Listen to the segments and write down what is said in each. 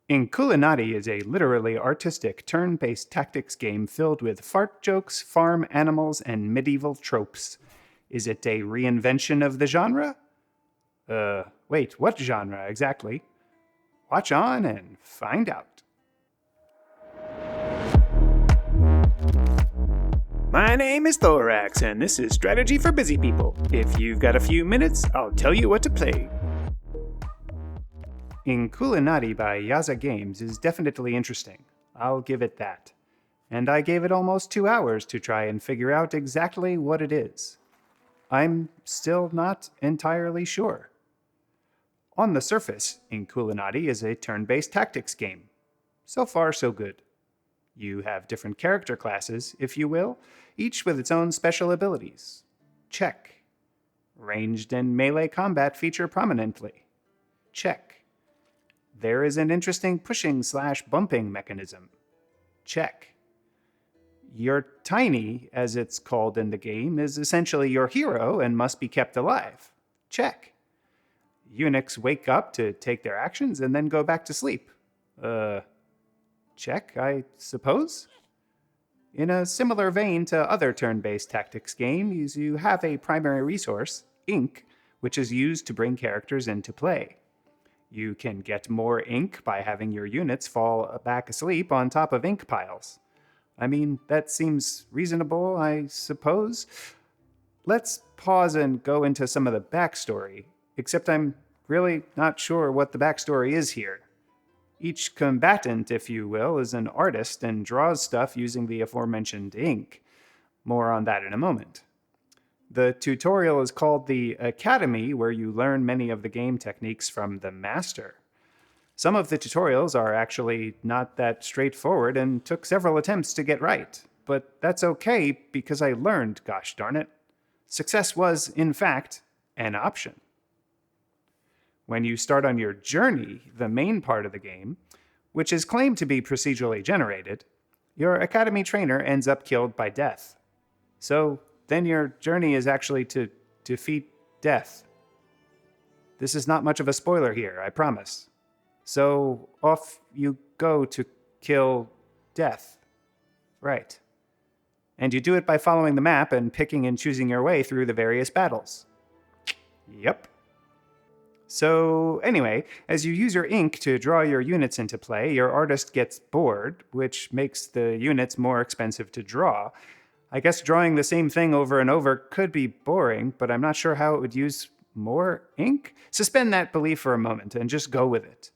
Inkulinati is a literally artistic turn-based tactics game filled with fart jokes, farm animals, and medieval tropes. Is it a reinvention of the genre? Wait, what genre exactly? Watch on and find out. My name is Thoraxe, and this is Strategy for Busy People. If you've got a few minutes, I'll tell you what to play. Inkulinati by Yaza Games is definitely interesting. I'll give it that. And I gave it almost 2 hours to try and figure out exactly what it is. I'm still not entirely sure. On the surface, Inkulinati is a turn-based tactics game. So far, so good. You have different character classes, if you will, each with its own special abilities. Check. Ranged and melee combat feature prominently. Check. There is an interesting pushing/bumping mechanism. Check. Your tiny, as it's called in the game, is essentially your hero and must be kept alive. Check. Eunuchs wake up to take their actions and then go back to sleep. Check, I suppose? In a similar vein to other turn-based tactics games, you have a primary resource, ink, which is used to bring characters into play. You can get more ink by having your units fall back asleep on top of ink piles. I mean, that seems reasonable, I suppose. Let's pause and go into some of the backstory, except I'm really not sure what the backstory is here. Each combatant, if you will, is an artist and draws stuff using the aforementioned ink. More on that in a moment. The tutorial is called the Academy, where you learn many of the game techniques from the master. Some of the tutorials are actually not that straightforward and took several attempts to get right. But that's okay because I learned, gosh darn it. Success was, in fact, an option. When you start on your journey, the main part of the game, which is claimed to be procedurally generated, your Academy trainer ends up killed by death. So then your journey is actually to defeat death. This is not much of a spoiler here, I promise. So off you go to kill death. Right. And you do it by following the map and picking and choosing your way through the various battles. Yep. So anyway, as you use your ink to draw your units into play, your artist gets bored, which makes the units more expensive to draw. I guess drawing the same thing over and over could be boring, but I'm not sure how it would use more ink. Suspend that belief for a moment and just go with it.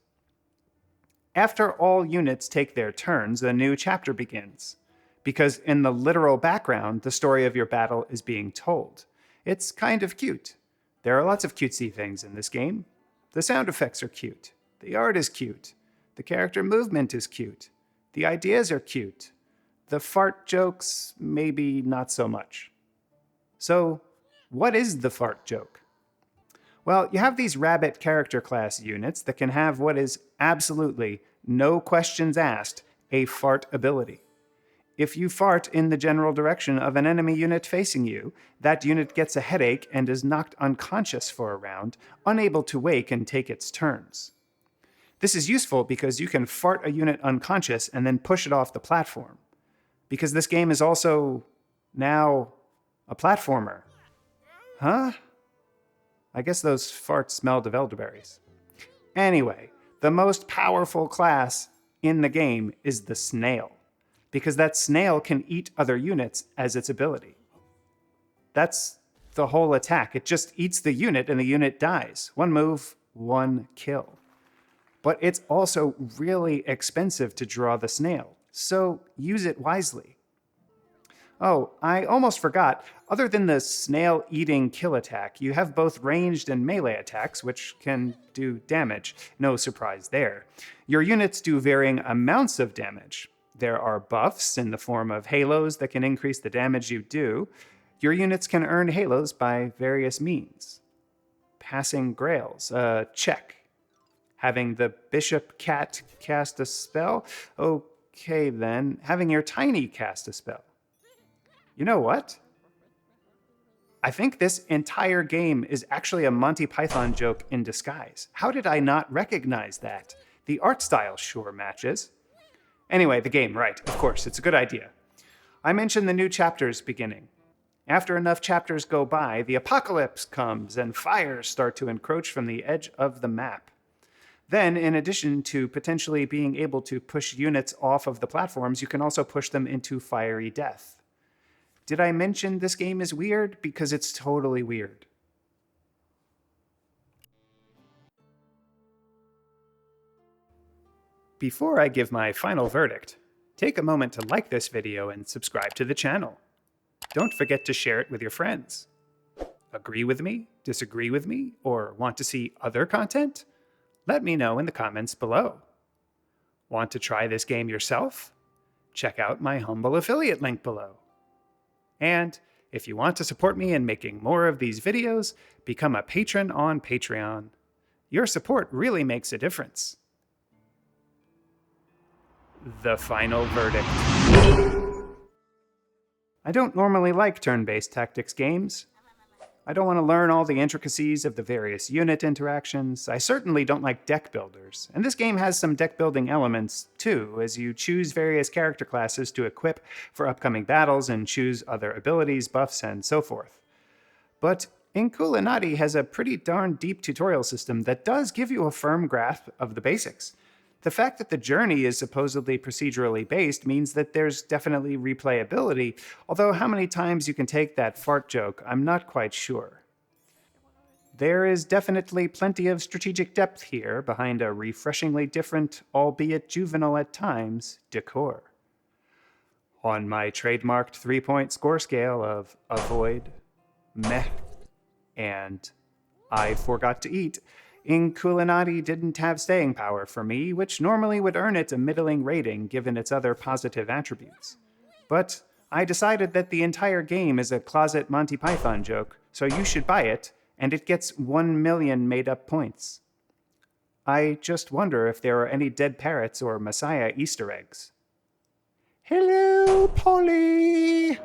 After all units take their turns, a new chapter begins. Because in the literal background, the story of your battle is being told. It's kind of cute. There are lots of cutesy things in this game. The sound effects are cute. The art is cute. The character movement is cute. The ideas are cute. The fart jokes, maybe not so much. So, what is the fart joke? Well, you have these rabbit character class units that can have what is absolutely, no questions asked, a fart ability. If you fart in the general direction of an enemy unit facing you, that unit gets a headache and is knocked unconscious for a round, unable to wake and take its turns. This is useful because you can fart a unit unconscious and then push it off the platform. Because this game is also now a platformer. Huh? I guess those farts smelled of elderberries. Anyway, the most powerful class in the game is the snail, because that snail can eat other units as its ability. That's the whole attack. It just eats the unit and the unit dies. One move, one kill. But it's also really expensive to draw the snail, so use it wisely. Oh, I almost forgot. Other than the snail-eating kill attack, you have both ranged and melee attacks, which can do damage. No surprise there. Your units do varying amounts of damage. There are buffs in the form of halos that can increase the damage you do. Your units can earn halos by various means. Passing grails. Check. Having the bishop cat cast a spell? Okay then. Having your tiny cast a spell. You know what? I think this entire game is actually a Monty Python joke in disguise. How did I not recognize that? The art style sure matches. Anyway, the game, right, of course, it's a good idea. I mentioned the new chapters beginning. After enough chapters go by, the apocalypse comes and fires start to encroach from the edge of the map. Then, in addition to potentially being able to push units off of the platforms, you can also push them into fiery death. Did I mention this game is weird? Because it's totally weird. Before I give my final verdict, take a moment to like this video and subscribe to the channel. Don't forget to share it with your friends. Agree with me, disagree with me, or want to see other content? Let me know in the comments below. Want to try this game yourself? Check out my humble affiliate link below. And if you want to support me in making more of these videos, become a patron on Patreon. Your support really makes a difference. The final verdict. I don't normally like turn-based tactics games. I don't want to learn all the intricacies of the various unit interactions. I certainly don't like deck builders, and this game has some deck building elements too, as you choose various character classes to equip for upcoming battles and choose other abilities, buffs, and so forth. But Inkulinati has a pretty darn deep tutorial system that does give you a firm grasp of the basics. The fact that the journey is supposedly procedurally based means that there's definitely replayability, although how many times you can take that fart joke, I'm not quite sure. There is definitely plenty of strategic depth here behind a refreshingly different, albeit juvenile at times, decor. On my trademarked 3-point score scale of avoid, meh, and I forgot to eat, Inkulinati didn't have staying power for me, which normally would earn it a middling rating given its other positive attributes. But I decided that the entire game is a closet Monty Python joke, so you should buy it, and it gets 1 million made-up points. I just wonder if there are any dead parrots or Messiah Easter eggs. Hello, Polly!